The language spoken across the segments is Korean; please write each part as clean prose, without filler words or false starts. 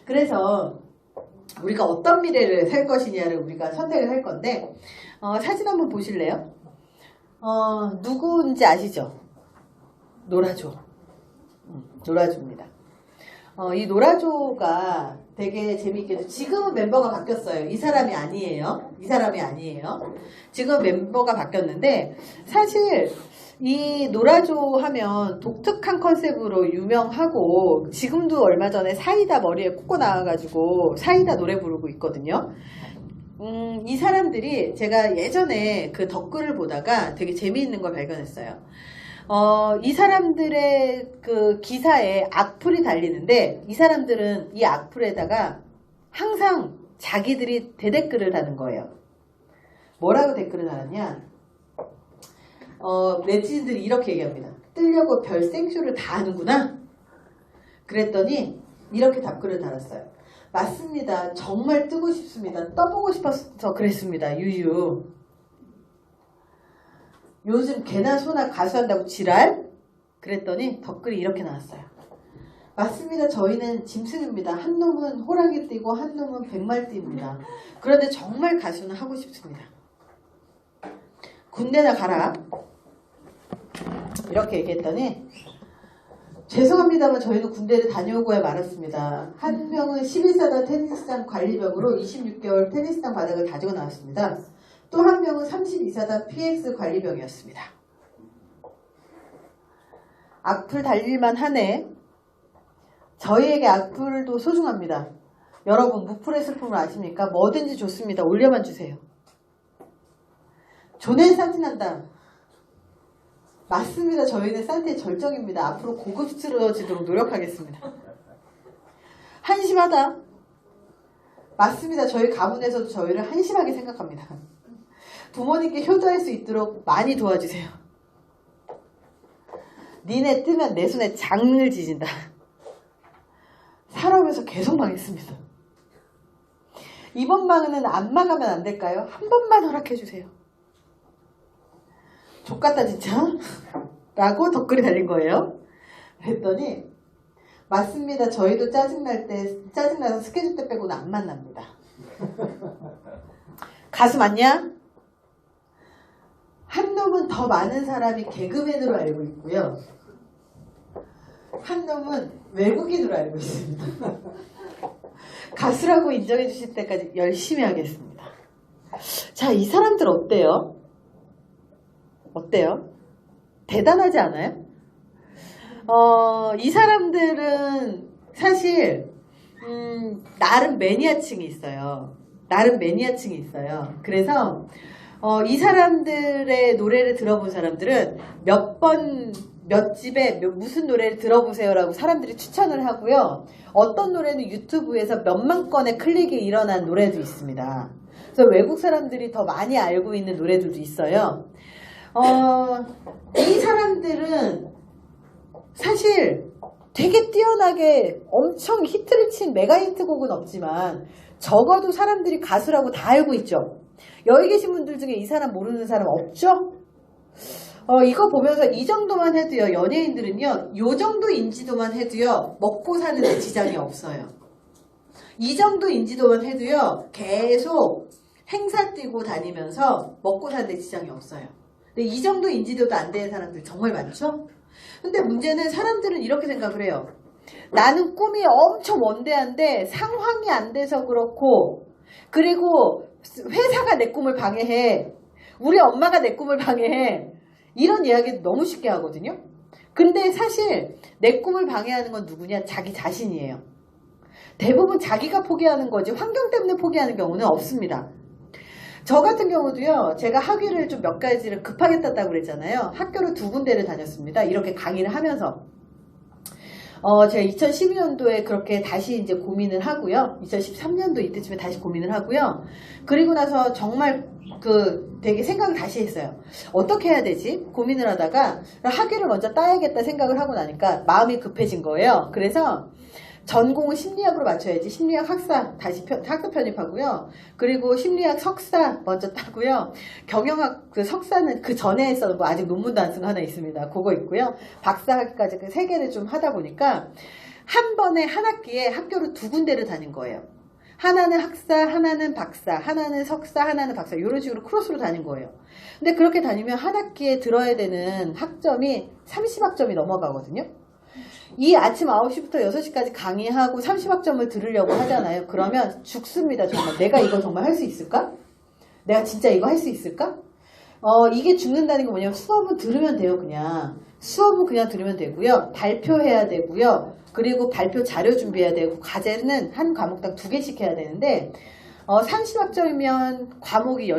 그래서 우리가 어떤 미래를 살 것이냐를 우리가 선택을 할 건데 사진 한번 보실래요? 누구인지 아시죠? 노라조. 노라조입니다. 이 노라조가 되게 재미있게도 지금은 멤버가 바뀌었어요. 이 사람이 아니에요. 이 사람이 아니에요. 지금 멤버가 바뀌었는데 사실 이 노라조 하면 독특한 컨셉으로 유명하고 지금도 얼마 전에 사이다 머리에 꽂고 나와가지고 사이다 노래 부르고 있거든요. 이 사람들이 제가 예전에 그 댓글을 보다가 되게 재미있는 걸 발견했어요. 이 사람들의 그 기사에 악플이 달리는데 이 사람들은 이 악플에다가 항상 자기들이 대댓글을 다는 거예요. 뭐라고 댓글을 달았냐? 네티즌들이 이렇게 얘기합니다. 뜨려고 별 생쇼를 다 하는구나? 그랬더니 이렇게 답글을 달았어요. 맞습니다. 정말 뜨고 싶습니다. 떠보고 싶어서 그랬습니다. 유유. 요즘 개나 소나 가수한다고 지랄? 그랬더니 댓글이 이렇게 나왔어요. 맞습니다. 저희는 짐승입니다. 한 놈은 호랑이 띠고 한 놈은 백말띠입니다. 그런데 정말 가수는 하고 싶습니다. 군대나 가라. 이렇게 얘기했더니 죄송합니다만 저희는 군대를 다녀오고야 말았습니다. 한 명은 11사단 테니스장 관리병으로 26개월 테니스장 바닥을 다지고 나왔습니다. 또 한 명은 32사단 PX 관리병이었습니다. 악플 달릴만 하네. 저희에게 악플도 소중합니다. 여러분 무플의 슬픔을 아십니까? 뭐든지 좋습니다. 올려만 주세요. 존엔 산티난다. 맞습니다. 저희는 산티의 절정입니다. 앞으로 고급스러워지도록 노력하겠습니다. 한심하다. 맞습니다. 저희 가문에서도 저희를 한심하게 생각합니다. 부모님께 효도할 수 있도록 많이 도와주세요. 니네 뜨면 내 손에 장을 지진다. 살아오면서 계속 망했습니다. 이번 망은 안 망하면 안 될까요? 한 번만 허락해주세요. 족같다 진짜? 라고 댓글이 달린 거예요. 그랬더니 맞습니다. 저희도 짜증나서 스케줄 때 빼고는 안 만납니다. 가수 맞냐? 한 놈은 더 많은 사람이 개그맨으로 알고 있고요. 한 놈은 외국인으로 알고 있습니다. 가수라고 인정해 주실 때까지 열심히 하겠습니다. 자, 이 사람들 어때요? 어때요? 대단하지 않아요? 이 사람들은 사실 나름 매니아층이 있어요. 나름 매니아층이 있어요. 그래서 이 사람들의 노래를 들어본 사람들은 몇 집에 무슨 노래를 들어보세요라고 사람들이 추천을 하고요. 어떤 노래는 유튜브에서 몇만 건의 클릭이 일어난 노래도 있습니다. 그래서 외국 사람들이 더 많이 알고 있는 노래들도 있어요. 이 사람들은 사실 되게 뛰어나게 엄청 히트를 친 메가 히트곡은 없지만 적어도 사람들이 가수라고 다 알고 있죠. 여기 계신 분들 중에 이 사람 모르는 사람 없죠? 이거 보면서 이 정도만 해도요, 연예인들은요, 요 정도 인지도만 해도요, 먹고 사는데 지장이 없어요. 이 정도 인지도만 해도요, 계속 행사 뛰고 다니면서 먹고 사는데 지장이 없어요. 근데 이 정도 인지도도 안 되는 사람들 정말 많죠? 근데 문제는 사람들은 이렇게 생각을 해요. 나는 꿈이 엄청 원대한데 상황이 안 돼서 그렇고, 그리고 회사가 내 꿈을 방해해. 우리 엄마가 내 꿈을 방해해. 이런 이야기 너무 쉽게 하거든요. 근데 사실 내 꿈을 방해하는 건 누구냐? 자기 자신이에요. 대부분 자기가 포기하는 거지 환경 때문에 포기하는 경우는 없습니다. 저 같은 경우도요. 제가 학위를 좀 몇 가지를 급하게 땄다고 그랬잖아요. 학교를 2군데를 다녔습니다. 이렇게 강의를 하면서. 제가 2012년도에 그렇게 다시 이제 고민을 하고요. 2013년도 이때쯤에 다시 고민을 하고요. 그리고 나서 정말 되게 생각을 다시 했어요. 어떻게 해야 되지? 고민을 하다가 학위를 먼저 따야겠다 생각을 하고 나니까 마음이 급해진 거예요. 그래서 전공은 심리학으로 맞춰야지. 심리학 학사 다시 학사 편입하고요. 그리고 심리학 석사 먼저 따고요. 경영학 석사는 그 전에 했어도 아직 논문도 안 쓴 거 하나 있습니다. 그거 있고요. 박사학위까지 그 3개를 좀 하다 보니까 한 번에 한 학기에 학교를 두 군데를 다닌 거예요. 하나는 학사, 하나는 박사, 하나는 석사, 하나는 박사 이런 식으로 크로스로 다닌 거예요. 근데 그렇게 다니면 한 학기에 들어야 되는 학점이 30학점이 넘어가거든요. 이 아침 9시부터 6시까지 강의하고 30학점을 들으려고 하잖아요. 그러면 죽습니다. 정말 내가 이거 정말 할 수 있을까? 내가 진짜 이거 할 수 있을까? 이게 죽는다는 게 뭐냐면 수업은 들으면 돼요. 그냥 수업은 그냥 들으면 되고요. 발표해야 되고요. 그리고 발표 자료 준비해야 되고 과제는 한 과목당 2개씩 해야 되는데 30학점이면 과목이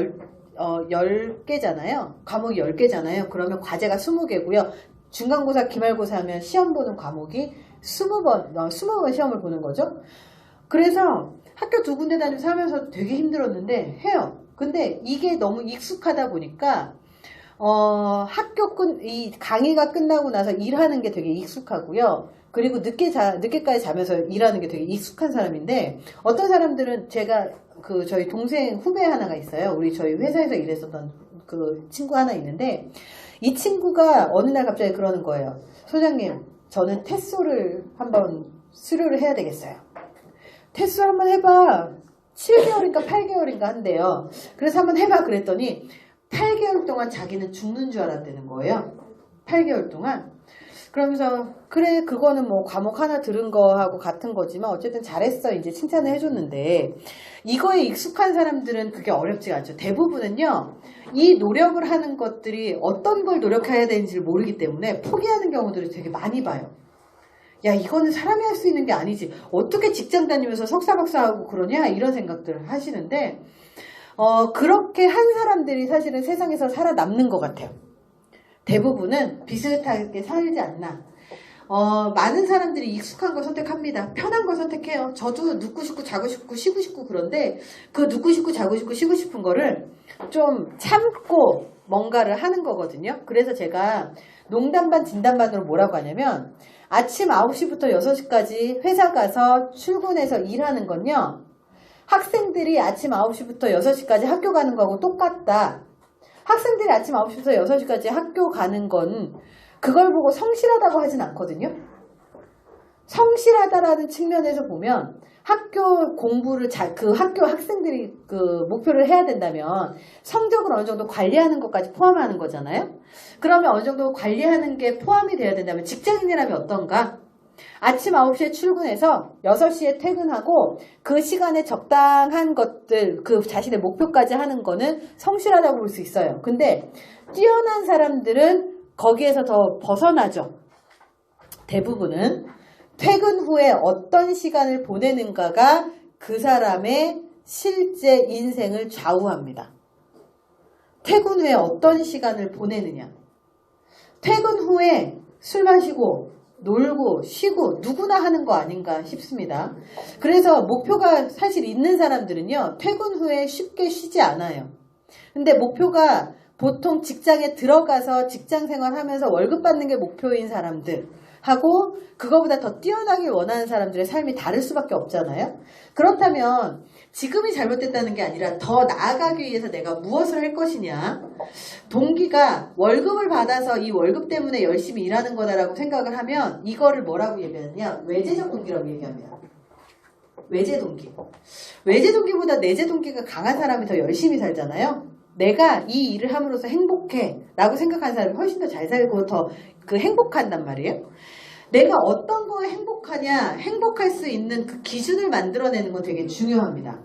10개잖아요. 과목이 10개잖아요. 그러면 과제가 20개고요. 중간고사, 기말고사 하면 시험 보는 과목이 20번 시험을 보는 거죠. 그래서 학교 두 군데 다니면서 하면서 되게 힘들었는데 해요. 근데 이게 너무 익숙하다 보니까 이 강의가 끝나고 나서 일하는 게 되게 익숙하고요. 그리고 늦게까지 자면서 일하는 게 되게 익숙한 사람인데 어떤 사람들은 제가 저희 동생 후배 하나가 있어요. 저희 회사에서 일했었던 그 친구 하나 있는데 이 친구가 어느 날 갑자기 그러는 거예요. 소장님, 저는 테소를 한번 수료를 해야 되겠어요. 테소 한번 해봐. 7개월인가 8개월인가 한대요. 그래서 한번 해봐 그랬더니 8개월 동안 자기는 죽는 줄 알았다는 거예요. 8개월 동안. 그러면서 그래 그거는 뭐 과목 하나 들은 거하고 같은 거지만 어쨌든 잘했어 이제 칭찬을 해줬는데 이거에 익숙한 사람들은 그게 어렵지가 않죠. 대부분은요 이 노력을 하는 것들이 어떤 걸 노력해야 되는지를 모르기 때문에 포기하는 경우들을 되게 많이 봐요. 야 이거는 사람이 할 수 있는 게 아니지 어떻게 직장 다니면서 석사 박사하고 그러냐 이런 생각들을 하시는데 그렇게 한 사람들이 사실은 세상에서 살아남는 것 같아요. 대부분은 비슷하게 살지 않나. 많은 사람들이 익숙한 걸 선택합니다. 편한 걸 선택해요. 저도 눕고 싶고 자고 싶고 쉬고 싶고 그런데 그 눕고 싶고 자고 싶고 쉬고 싶은 거를 좀 참고 뭔가를 하는 거거든요. 그래서 제가 농담반 진담반으로 뭐라고 하냐면 아침 9시부터 6시까지 회사 가서 출근해서 일하는 건요. 학생들이 아침 9시부터 6시까지 학교 가는 거하고 똑같다. 학생들이 아침 9시부터 6시까지 학교 가는 건 그걸 보고 성실하다고 하진 않거든요. 성실하다라는 측면에서 보면 학교 공부를 그 학교 학생들이 그 목표를 해야 된다면 성적을 어느 정도 관리하는 것까지 포함하는 거잖아요. 그러면 어느 정도 관리하는 게 포함이 돼야 된다면 직장인이라면 어떤가? 아침 9시에 출근해서 6시에 퇴근하고 그 시간에 적당한 것들 그 자신의 목표까지 하는 거는 성실하다고 볼 수 있어요. 근데 뛰어난 사람들은 거기에서 더 벗어나죠. 대부분은 퇴근 후에 어떤 시간을 보내는가가 그 사람의 실제 인생을 좌우합니다. 퇴근 후에 어떤 시간을 보내느냐. 퇴근 후에 술 마시고 놀고 쉬고 누구나 하는 거 아닌가 싶습니다. 그래서 목표가 사실 있는 사람들은요. 퇴근 후에 쉽게 쉬지 않아요. 근데 목표가 보통 직장에 들어가서 직장 생활하면서 월급 받는 게 목표인 사람들 하고 그거보다 더 뛰어나길 원하는 사람들의 삶이 다를 수밖에 없잖아요. 그렇다면 지금이 잘못됐다는 게 아니라 더 나아가기 위해서 내가 무엇을 할 것이냐. 동기가 월급을 받아서 이 월급 때문에 열심히 일하는 거다라고 생각을 하면 이거를 뭐라고 얘기하느냐. 외제적 동기라고 얘기합니다. 외제 동기. 외제 동기보다 내재 동기가 강한 사람이 더 열심히 살잖아요. 내가 이 일을 함으로써 행복해 라고 생각하는 사람이 훨씬 더 잘 살고 더 그 행복한단 말이에요. 내가 어떤 거에 행복하냐 행복할 수 있는 그 기준을 만들어내는 건 되게 중요합니다.